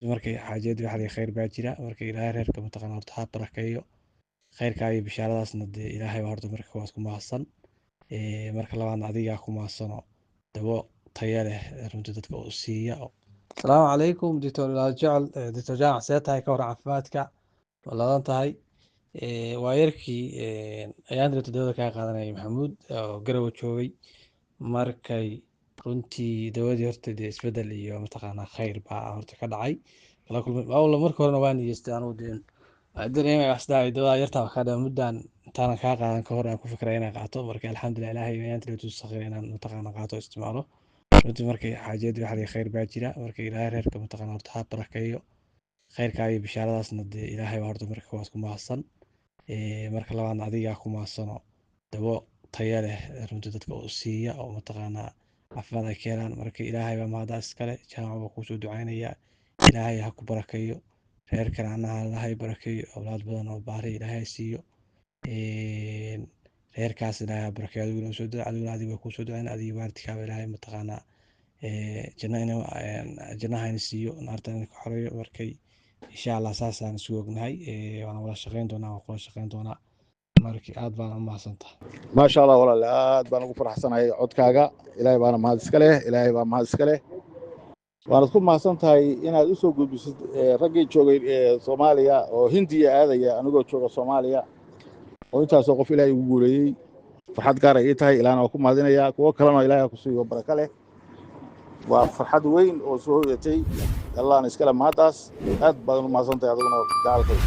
markay xaajadu waxay khayr baa jira markay ilaahay reerka mataqaana horta ha barakeeyo khayrka iyo bishaaradaasna dee ilaahay baa horta marka waad ku mahadsan marka labaadna adigaa ku mahadsano dawo tayo leh runtii dadka u siiya asalaamu calaykum dictor ilaajecel dictor jaamac see tahay ka hor caafimaadka waladan tahay waa yarkii ayaan dirta dawada kaa qaadanayay maxamuud oo garowa joogay markay runtii dawadii horta dee isbedel iyo mataqaanaa khayr baa horta ka dhacay kala kulmay marka horena waa niyeystay anugu dee dareemay asdaa dawada yartaa wax ka dhaa muddan intaanan kaa qaadan ka hor aan ku fikray inaan qaato marka alxamdulilah ilaahay ayaan dirta sakhiray inaan mataqaanaa qaato isticmaalo runtii markay xaajadu waxay khayr baa jira markay ilaahay reerka mataqaanaa horta ha barakeeyo khayrka iyo bishaaradaasna dee ilaahay baa horta marka waad ku mahadsan marka labaadna adigaa ku mahadsano dawo tayo leh runtii dadka u siiya oo mataqaanaa caafimaad ay keenaan marka ilaahay baa mahadaas iskale jaamac baa kuusoo ducaynaya ilaahay ha ku barakeeyo reerkana anaha ilaahay barakeeyo awlaad badan oo baari ilaahay siiyo reerkaas ilaahay ha barakeeyo adiguna usoo duca adiguna adiga kuusoo ducayna adiga waalidkaaba ilaahay mataqaanaa jannahayna siiyo naartana ka xoreeyo markay insha allah saasaan isu ognahay waan wada shaqayn doonaa waan kula shaqayn doonaa markii aad baan u mahadsantahay maasha allah walaal aad baan ugu faraxsanahay codkaaga ilaahay baana mahad iska leh ilaahay baa mahad iska leh waanad ku mahadsan tahay inaad u soo gudbisid raggii joogay soomaaliya oo hindiya aadaya anigoo jooga soomaaliya oo intaasoo qof ilaahay ugu guuleeyey farxad gaar ay ii tahay ilaahna waa ku mahadinayaa kuwo kalena ilaahay ha ku siiyo baraka leh waa farxad weyn oo soo hoyatay allahna iskale mahaddaas aad baad u mahadsan tahay adiguna gaalkay